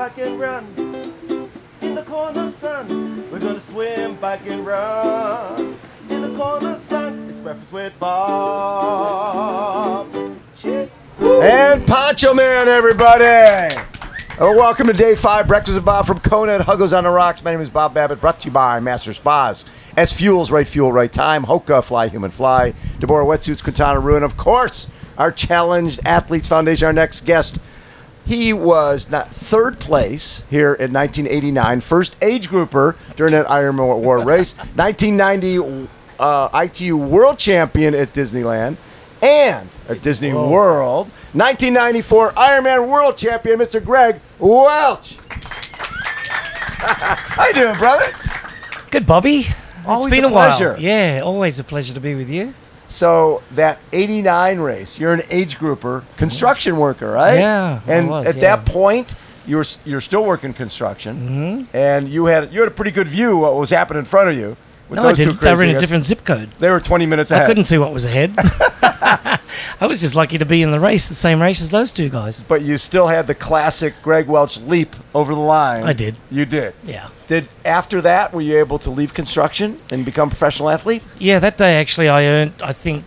back and run. In the corner sun, we're gonna swim back and run. In the corner sun, it's breakfast with Bob. Cheers. And Poncho Man, everybody! Welcome to Day 5, Breakfast with Bob from Kona at Huggo's on the Rocks. My name is Bob Babbitt, brought to you by Master Spas. SFuels, right fuel, right time. HOKA, Fly Human Fly. Deboer, Wetsuits, Quintana, and of course, our Challenged Athletes Foundation, our next guest. He was not third place here in 1989, first age grouper during that Ironman World race, 1990 ITU World Champion at Disneyland, and at Disney World, 1994 Ironman World Champion, Mr. Greg Welch. How you doing, brother? Good, Bobby. Always it's been a a while. pleasure. Yeah, always a pleasure to be with you. So that 89 race, you're an age grouper, construction worker, right? Yeah, I And was, at that point, you're still working construction, and you had a pretty good view of what was happening in front of you. With No, those I two didn't. They were in crazy a guys. different zip code. They were 20 minutes ahead. I couldn't see what was ahead. I was just lucky to be in the same race as those two guys. But you still had the classic Greg Welch leap over the line. I did. You did. Yeah. After that, were you able to leave construction and become a professional athlete? Yeah, that day actually I earned, I think,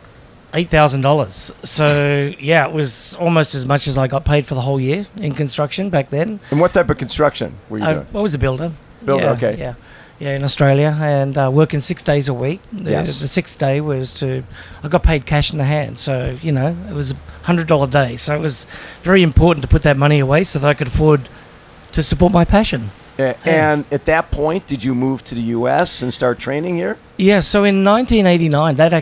$8,000. So, yeah, it was almost as much as I got paid for the whole year in construction back then. And what type of construction were you doing? I was a builder. Builder, Yeah, okay. Yeah. Yeah, in Australia, and working 6 days a week. Yes. The sixth day was I got paid cash in the hand. So, it was a $100 day. So it was very important to put that money away so that I could afford to support my passion. And at that point, did you move to the U.S. and start training here? Yeah, so in 1989, that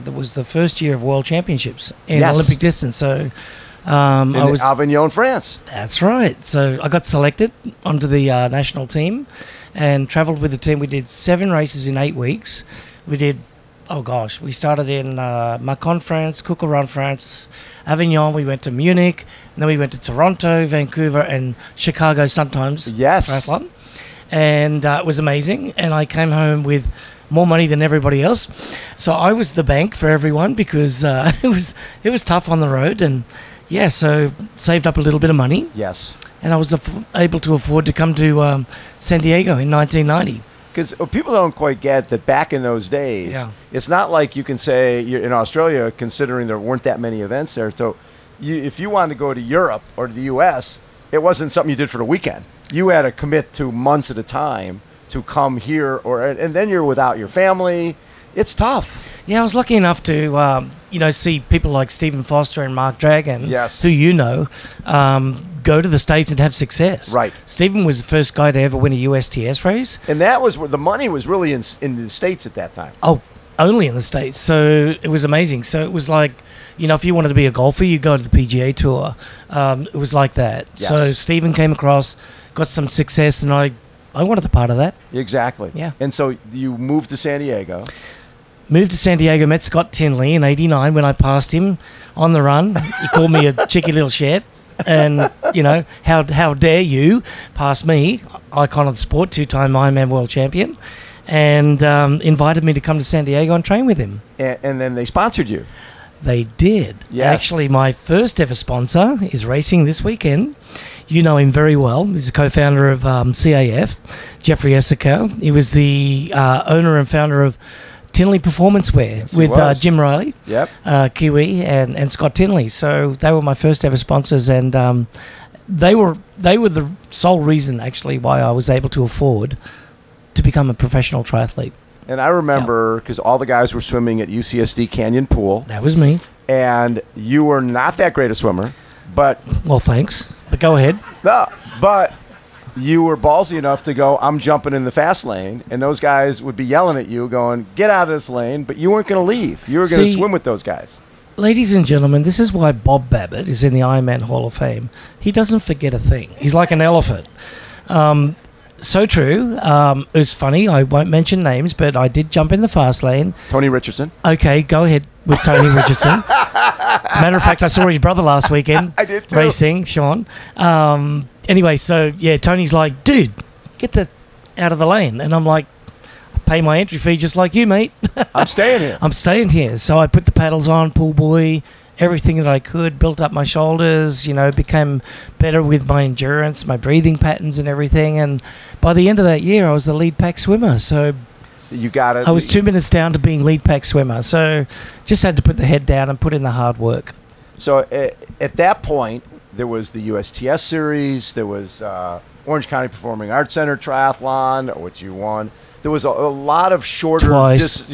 was the first year of World Championships in Yes. Olympic distance. So In I was... Avignon, France. That's right. So I got selected onto the national team and travelled with the team. We did 7 races in 8 weeks. We did, we started in Macon, France, Coucaron, France, Avignon. We went to Munich, and then we went to Toronto, Vancouver, and Chicago sometimes. Yes. Triathlon. And it was amazing. And I came home with more money than everybody else. So I was the bank for everyone because it was tough on the road. And yeah, so saved up a little bit of money. Yes. And I was able to afford to come to San Diego in 1990. Because people don't quite get that back in those days, it's not like you can say you're in Australia, considering there weren't that many events there. So if you wanted to go to Europe or to the U.S., it wasn't something you did for the weekend. You had to commit to months at a time to come here, and then you're without your family. It's tough. Yeah, I was lucky enough to see people like Stephen Foster and Mark Dragon, who go to the States and have success. Right. Stephen was the first guy to ever win a USTS race. And that was where the money was really in the States at that time. Oh, only in the States. So it was amazing. So it was like, if you wanted to be a golfer, you go to the PGA Tour. It was like that. Yes. So Stephen came across, got some success, and I wanted a part of that. Exactly. Yeah. And so you moved to San Diego. Moved to San Diego, met Scott Tinley in 89 when I passed him on the run. He called me a cheeky little shit. And, how dare you pass me, icon of the sport, 2-time Ironman World Champion, and invited me to come to San Diego and train with him. And then they sponsored you. They did. Yes. Actually, my first ever sponsor is racing this weekend. You know him very well. He's the co-founder of CAF, Jeffrey Essico. He was the owner and founder of Tinley Performance Wear with Jim Riley, Kiwi, and Scott Tinley. So they were my first ever sponsors, and they were the sole reason actually why I was able to afford to become a professional triathlete. And I remember because all the guys were swimming at UCSD Canyon Pool. That was me. And you were not that great a swimmer, but well, thanks. But go ahead. No, but you were ballsy enough to go, I'm jumping in the fast lane, and those guys would be yelling at you, going, get out of this lane, but you weren't going to leave. You were going to swim with those guys. Ladies and gentlemen, this is why Bob Babbitt is in the Ironman Hall of Fame. He doesn't forget a thing. He's like an elephant. So true. It was funny. I won't mention names, but I did jump in the fast lane. Tony Richardson. Okay, go ahead with Tony Richardson. As a matter of fact, I saw his brother last weekend. I did too. Racing, Sean. Anyway, so yeah, Tony's like, dude, get out of the lane. And I'm like, I pay my entry fee just like you, mate. I'm staying here. I'm staying here. So I put the paddles on, pool boy, everything that I could, built up my shoulders, became better with my endurance, my breathing patterns and everything. And by the end of that year, I was the lead pack swimmer. So you got it. I was 2 minutes down to being lead pack swimmer. So just had to put the head down and put in the hard work. So at that point, there was the USTS series. There was Orange County Performing Arts Center Triathlon, which you won. There was a lot of shorter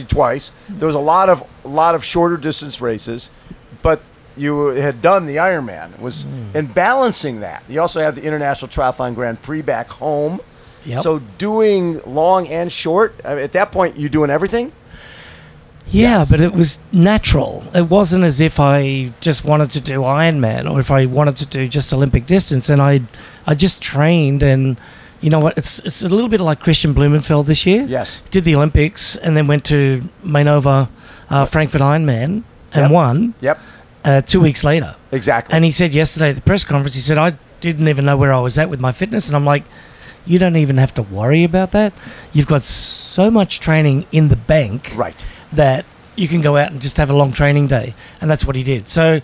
twice. There was a lot of shorter distance races, but you had done the Ironman. And balancing that, you also have the International Triathlon Grand Prix back home. Yep. So doing long and short, at that point, you doing everything? Yeah, Yes. but it was natural. It wasn't as if I just wanted to do Ironman or if I wanted to do just Olympic distance. And I just trained, and you know what? It's a little bit like Christian Blumenfeld this year. Yes. Did the Olympics and then went to Mainova Frankfurt Ironman and won. Yep. 2 weeks later. Exactly. And he said yesterday at the press conference, he said, I didn't even know where I was at with my fitness. And I'm like, you don't even have to worry about that. You've got so much training in the bank. Right. That you can go out and just have a long training day. And that's what he did. So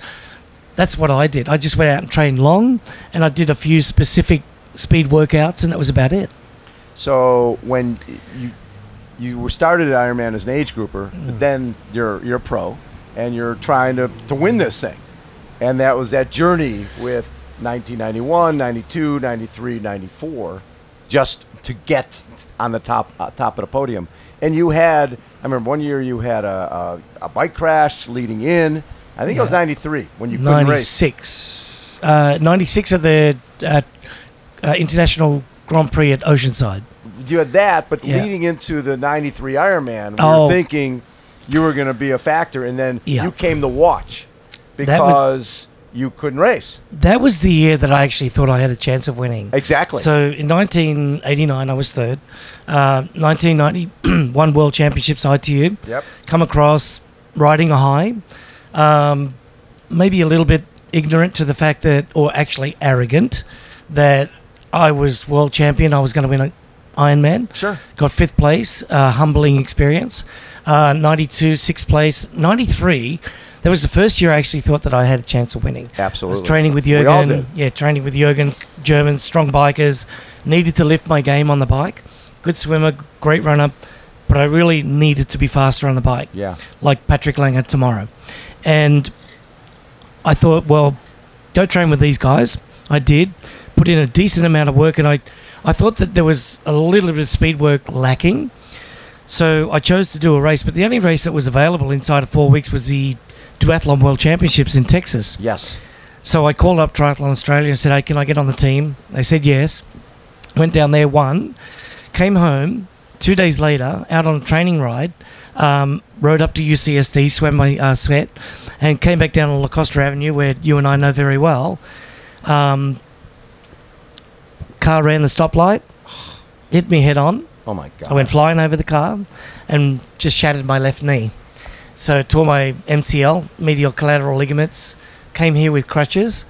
that's what I did. I just went out and trained long, and I did a few specific speed workouts, and that was about it. So when you were started at Ironman as an age grouper, but then you're a pro, and you're trying to win this thing. And that was that journey with 1991, 92, 93, 94, just to get on the top of the podium. And you had, I remember one year you had a bike crash leading in. I think it was 93 when you couldn't race. 96. 96 at the International Grand Prix at Oceanside. You had that, but leading into the 93 Ironman, we were thinking you were going to be a factor, and then you came to watch because you couldn't race. That was the year that I actually thought I had a chance of winning. Exactly. So in 1989, I was third. 1990, won World Championships ITU. Yep. Come across, riding a high. Maybe a little bit ignorant to the fact that, or actually arrogant, that I was world champion. I was going to win an Ironman. Sure. Got fifth place, humbling experience. 92, sixth place. 93, that was the first year I actually thought that I had a chance of winning. Absolutely. I was training with Jürgen. We all did. Yeah, training with Jürgen, German, strong bikers. Needed to lift my game on the bike. Good swimmer, great runner, but I really needed to be faster on the bike. Yeah. Like Patrick Langer tomorrow. And I thought, well, go train with these guys. I did. Put in a decent amount of work, and I thought that there was a little bit of speed work lacking. So I chose to do a race, but the only race that was available inside of 4 weeks was the Duathlon World Championships in Texas. Yes. So I called up Triathlon Australia and said, hey, can I get on the team? They said yes. Went down there, won. Came home 2 days later, out on a training ride, rode up to UCSD, swam my sweat, and came back down on La Costa Avenue, where you and I know very well. Car ran the stoplight, hit me head on. Oh, my God. I went flying over the car and just shattered my left knee. So tore my MCL, medial collateral ligaments, came here with crutches,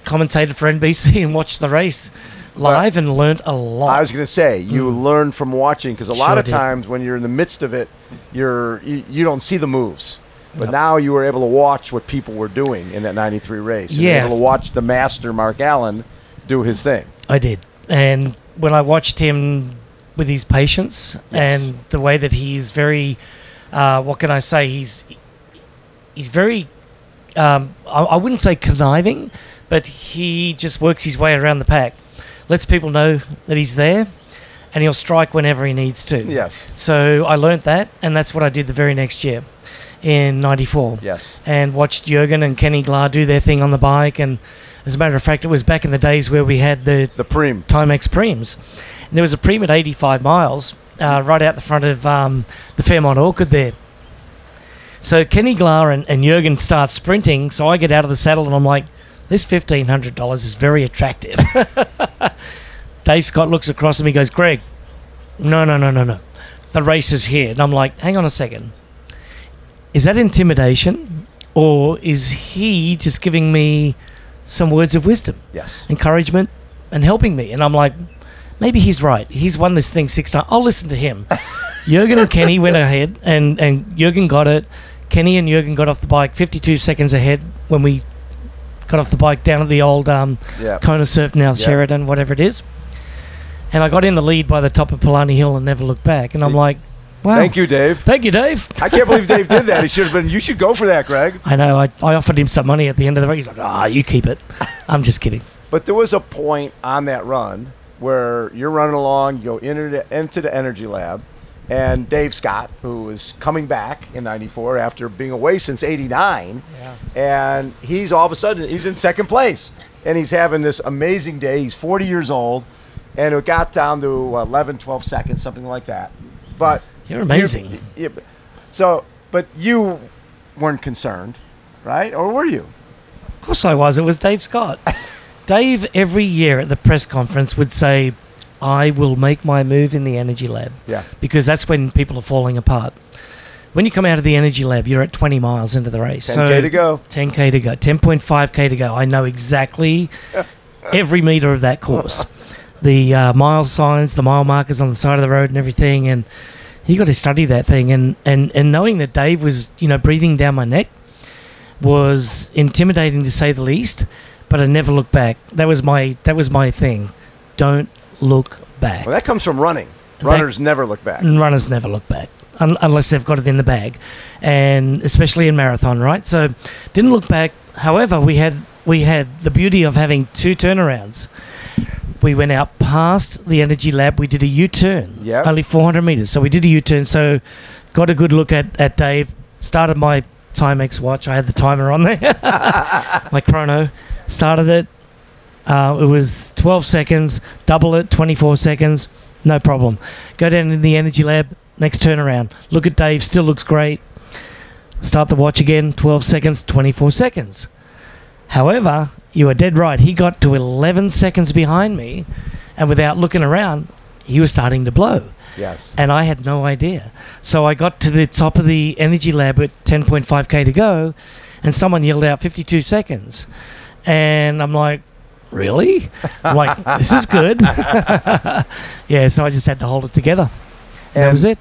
commentated for NBC and watched the race live and learned a lot. I was going to say, you learn from watching, because a lot Sure of did. times when you're in the midst of it, you don't see the moves. But now you were able to watch what people were doing in that 93 race. You were Yeah. able to watch the master, Mark Allen, do his thing. I did. And when I watched him with his patience Yes. and the way that he's very, what can I say? He's very, I wouldn't say conniving, but he just works his way around the pack. Lets people know that he's there, and he'll strike whenever he needs to. Yes. So I learnt that, and that's what I did the very next year in 94. Yes. And watched Jürgen and Kenny Glar do their thing on the bike. And as a matter of fact, it was back in the days where we had the Preem. Timex Preems. And there was a Preem at 85 miles right out the front of the Fairmont Orchard there. So Kenny Glar and Jürgen start sprinting, so I get out of the saddle and I'm like, this $1,500 is very attractive. Dave Scott looks across at me and goes, Greg, no. The race is here. And I'm like, hang on a second. Is that intimidation? Or is he just giving me some words of wisdom? Yes. Encouragement and helping me? And I'm like, maybe he's right. He's won this thing 6 times. I'll listen to him. Jürgen and Kenny went ahead and Jürgen got it. Kenny and Jürgen got off the bike 52 seconds ahead when we got off the bike down at the old Kona Surf, now Sheridan, whatever it is. And I got in the lead by the top of Palani Hill and never looked back. And I'm like, wow. Thank you, Dave. Thank you, Dave. I can't believe Dave did that. He should have been. You should go for that, Greg. I know. I offered him some money at the end of the race. He's like, you keep it. I'm just kidding. But there was a point on that run where you're running along, you go into the energy lab, and Dave Scott, who was coming back in 94 after being away since 89, and he's all of a sudden, he's in second place. And he's having this amazing day. He's 40 years old. And it got down to 11, 12 seconds, something like that. But you're amazing. But you weren't concerned, right? Or were you? Of course I was. It was Dave Scott. Dave, every year at the press conference, would say, I will make my move in the energy lab. Yeah. Because that's when people are falling apart. When you come out of the energy lab, you're at 20 miles into the race. 10K to go. 10K to go. 10.5K to go. I know exactly every meter of that course. The mile signs, the mile markers on the side of the road and everything, and you got to study that thing. And knowing that Dave was, breathing down my neck was intimidating to say the least. But I never looked back. That was my thing. Don't look back. Well, that comes from running. Runners never look back. Runners never look back unless they've got it in the bag, and especially in marathon, right? So didn't look back. However, we had the beauty of having two turnarounds. We went out past the energy lab. We did a U-turn, only 400 meters. So we did a U-turn. So got a good look at Dave. Started my Timex watch. I had the timer on there, my chrono. Started it. It was 12 seconds. Double it, 24 seconds. No problem. Go down in the energy lab. Next turnaround. Look at Dave. Still looks great. Start the watch again. 12 seconds, 24 seconds. However, you are dead right. He got to 11 seconds behind me, and without looking around, he was starting to blow. Yes. And I had no idea. So I got to the top of the energy lab at 10.5K to go, and someone yelled out 52 seconds. And I'm like, really? I'm like, this is good. Yeah, so I just had to hold it together. And that was it.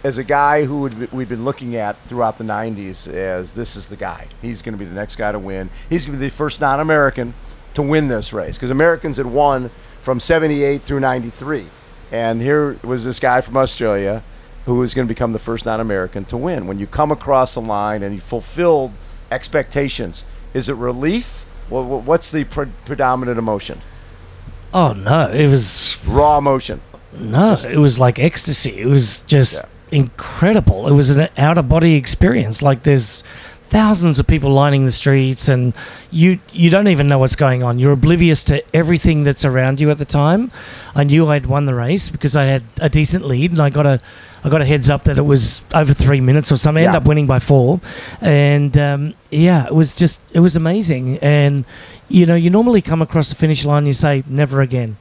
As a guy who we've been looking at throughout the 90s as this is the guy. He's going to be the next guy to win. He's going to be the first non-American to win this race because Americans had won from 78 through 93. And here was this guy from Australia who was going to become the first non-American to win. When you come across the line and you fulfilled expectations, is it relief? What's the predominant emotion? Oh, no. It was... raw emotion. No, it was like ecstasy. It was just... incredible. It was an out-of-body experience. Like there's thousands of people lining the streets, and you don't even know what's going on. You're oblivious to everything that's around you at the time. I knew I'd won the race because I had a decent lead, and I got a heads up that it was over 3 minutes or something. I ended up winning by 4, and it was amazing. And you normally come across the finish line and you say never again,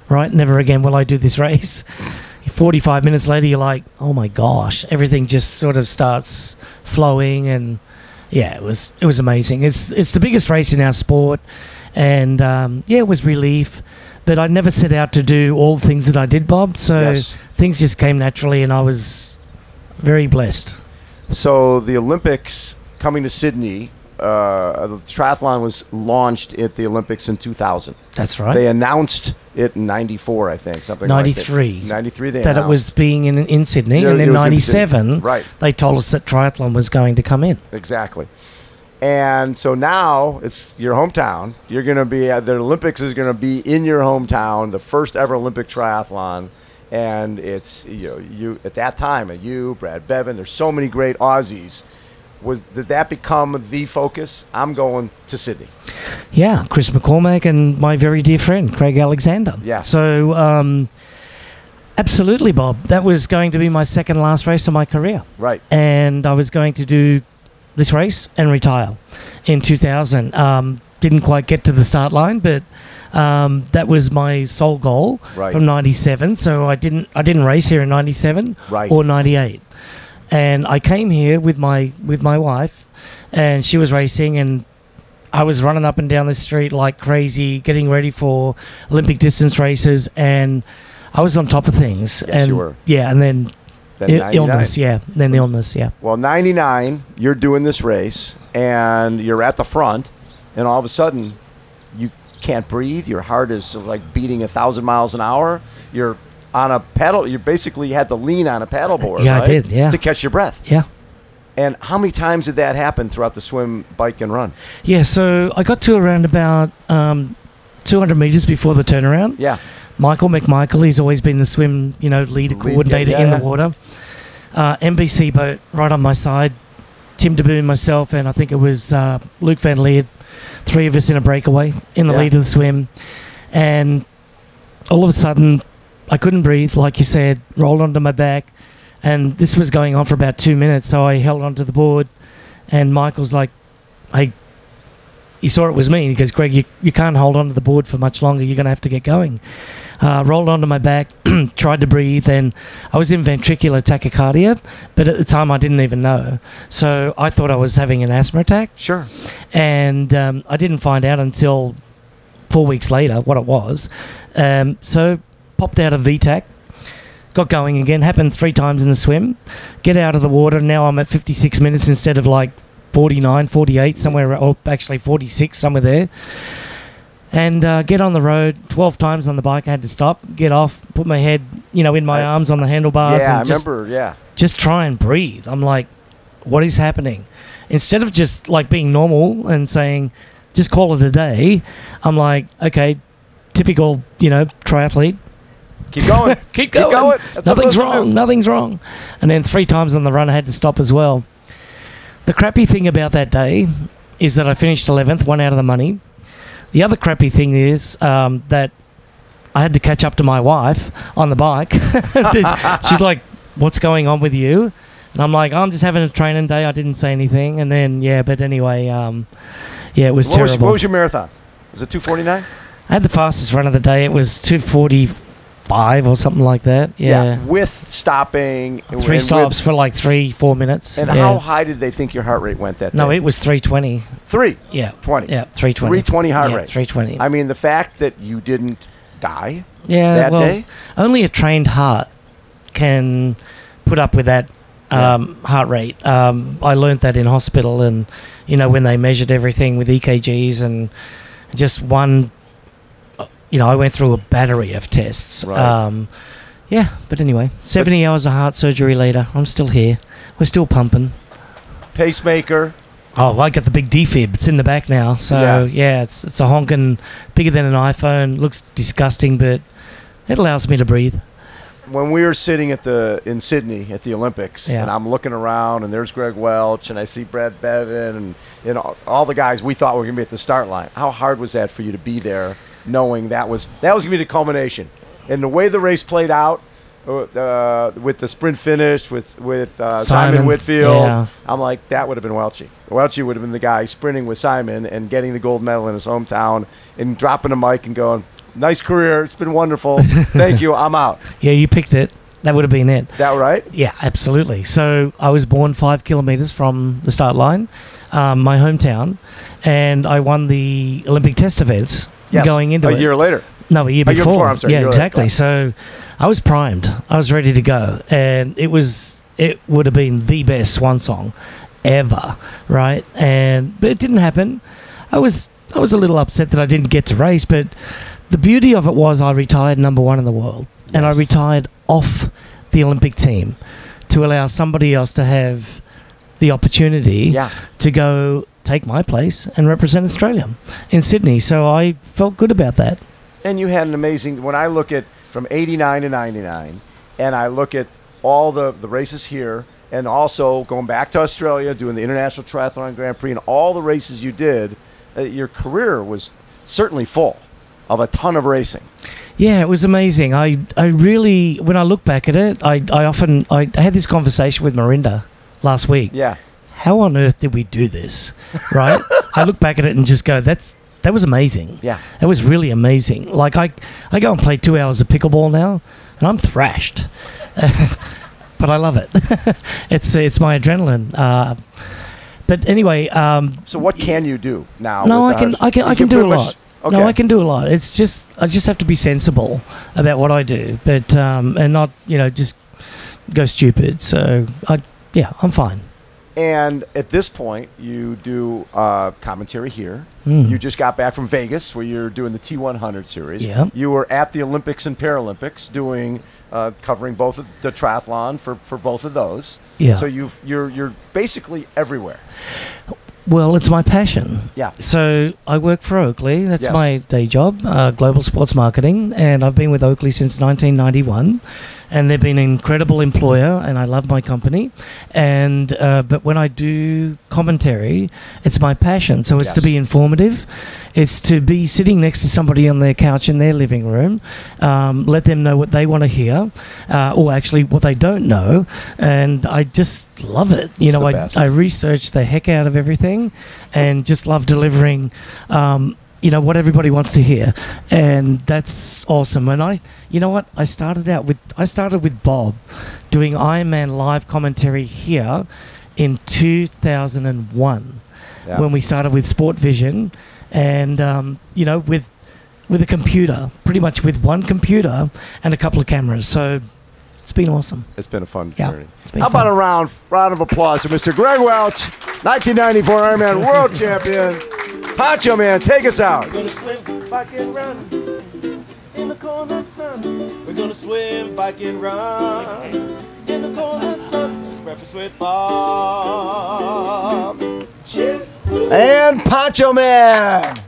right? Never again will I do this race. 45 minutes later, you're like, oh my gosh, everything just sort of starts flowing, and it was amazing. It's the biggest race in our sport, and it was relief. But I never set out to do all the things that I did, Bob. So things just came naturally, and I was very blessed. So the Olympics coming to Sydney. The triathlon was launched at the Olympics in 2000. That's right. They announced it in 94, I think, something 93. like that. 93. That it was being in Sydney, and in 97, they told us that triathlon was going to come in. Exactly. And so now it's your hometown. You're going to be the Olympics is going to be in your hometown, the first ever Olympic triathlon. And it's you at that time, Brad Bevan. There's so many great Aussies. Did that become the focus? I'm going to Sydney. Yeah, Chris McCormack and my very dear friend, Craig Alexander. Yeah. So, absolutely, Bob. That was going to be my second last race of my career. Right. And I was going to do this race and retire in 2000. Didn't quite get to the start line, but that was my sole goal from 97. So I didn't race here in 97 or 98. And I came here with my wife, and she was racing, and I was running up and down the street like crazy, getting ready for Olympic distance races, and I was on top of things. Yes, you were. Yeah, and then Then 99. Illness, yeah. Then illness, yeah. Well, 99, you're doing this race, and you're at the front, and all of a sudden, you can't breathe. Your heart is like beating 1,000 miles an hour. You're on a paddle. You basically had to lean on a paddle board, Yeah, right? I did, yeah. To catch your breath. Yeah. And how many times did that happen throughout the swim, bike, and run? Yeah, so I got to around about 200 metres before the turnaround. Yeah. Michael McMichael, he's always been the swim, leader coordinator in the water. NBC boat right on my side. Tim Deboer, myself, and I think it was Luke Van Leerd. 3 of us in a breakaway in the lead of the swim. And all of a sudden, I couldn't breathe, like you said, rolled onto my back. And this was going on for about 2 minutes, so I held onto the board. And Michael's like, hey, he saw it was me. He goes, Greg, you can't hold onto the board for much longer. You're going to have to get going. Rolled onto my back, tried to breathe, and I was in ventricular tachycardia, but at the time I didn't even know. So I thought I was having an asthma attack. Sure. And I didn't find out until 4 weeks later what it was. So popped out of VTAC, got going again, happened 3 times in the swim, get out of the water. Now I'm at 56 minutes instead of like 49, 48, somewhere, or actually 46, somewhere there. And get on the road 12 times on the bike. I had to stop, get off, put my head, in my arms on the handlebars. Yeah, and just try and breathe. I'm like, what is happening? Instead of just like being normal and saying, just call it a day, I'm like, okay, typical, triathlete. Keep going. Keep going. Keep going. That's Nothing's wrong. Nothing's wrong. And then 3 times on the run, I had to stop as well. The crappy thing about that day is that I finished 11th, 1 out of the money. The other crappy thing is that I had to catch up to my wife on the bike. She's like, what's going on with you? And I'm like, I'm just having a training day. I didn't say anything. And then, but anyway, it was terrible. What was your marathon? Was it 2:49? I had the fastest run of the day. It was 2:45 or something like that. Yeah. With stopping. 3 stops for like 3-4 minutes. And how high did they think your heart rate went that day? No, it was 320. 3? Yeah. 20? Yeah, 320. 320 heart rate. 320. I mean, the fact that you didn't die that day? Only a trained heart can put up with that heart rate. I learned that in hospital, and, when they measured everything with EKGs and just one... I went through a battery of tests. Right. But anyway, 70 hours of heart surgery later, I'm still here. We're still pumping. Pacemaker. Oh, I got the big defib. It's in the back now. So, it's a honking, bigger than an iPhone. Looks disgusting, but it allows me to breathe. When we were sitting in Sydney at the Olympics, and I'm looking around, and there's Greg Welch, and I see Brad Bevan, and all the guys we thought were going to be at the start line. How hard was that for you to be there, knowing that was going to be the culmination? And the way the race played out, with the sprint finish with Simon Whitfield, I'm like, that would have been Welchie. Welchie would have been the guy sprinting with Simon and getting the gold medal in his hometown and dropping a mic and going, nice career, it's been wonderful, thank you, I'm out. Yeah, you picked it. That would have been it. That right? Yeah, absolutely. So I was born 5 kilometres from the start line, my hometown, and I won the Olympic test events going into it. A year later. No, a year before. A year before, I'm sorry. Yeah, exactly. So I was primed. I was ready to go. And it would have been the best swan song ever, right? But it didn't happen. I was a little upset that I didn't get to race, but the beauty of it was I retired number 1 in the world. Yes. And I retired off the Olympic team to allow somebody else to have the opportunity to go take my place and represent Australia in Sydney. So I felt good about that. And you had an amazing, when I look at from 89 to 99, and I look at all the races here, and also going back to Australia, doing the International Triathlon Grand Prix, and all the races you did, your career was certainly full of a ton of racing. Yeah, it was amazing. I really, when I look back at it, I had this conversation with Marinda last week. Yeah. How on earth did we do this? Right? I look back at it and just go, that was amazing. Yeah. That was really amazing. Like, I go and play 2 hours of pickleball now, and I'm thrashed. But I love it. It's my adrenaline. But anyway... so what can you do now? No, I can do a lot. Okay. No, I can do a lot. It's just, I just have to be sensible about what I do. But, and not, just go stupid. So I'm fine. And at this point, you do commentary here. Mm. You just got back from Vegas, where you're doing the T100 series. Yeah. You were at the Olympics and Paralympics, doing covering both of the triathlon for both of those. Yeah. So you're basically everywhere. Well, it's my passion. Yeah. So I work for Oakley. That's Yes. my day job, global sports marketing, and I've been with Oakley since 1991. And they've been an incredible employer, and I love my company. And but when I do commentary, it's my passion. So it's to Yes. be informative. It's to be sitting next to somebody on their couch in their living room, let them know what they want to hear, or actually what they don't know. And I just love it. It's the best. I research the heck out of everything, and just love delivering. What everybody wants to hear, and that's awesome. And I started with Bob doing Ironman live commentary here in 2001 Yeah. when we started with Sport Vision, and with a computer, pretty much with one computer and a couple of cameras. So it's been awesome. It's been a fun Yeah, journey. it's been How fun. about a round of applause for Mr. Greg Welch, 1994 Ironman World Champion. Pancho Man, take us out. We're gonna swim, bike, and run in the corner sun. We're gonna swim, bike, and run in the corner sun. It's breakfast with Bob. Cheers. And Pancho Man.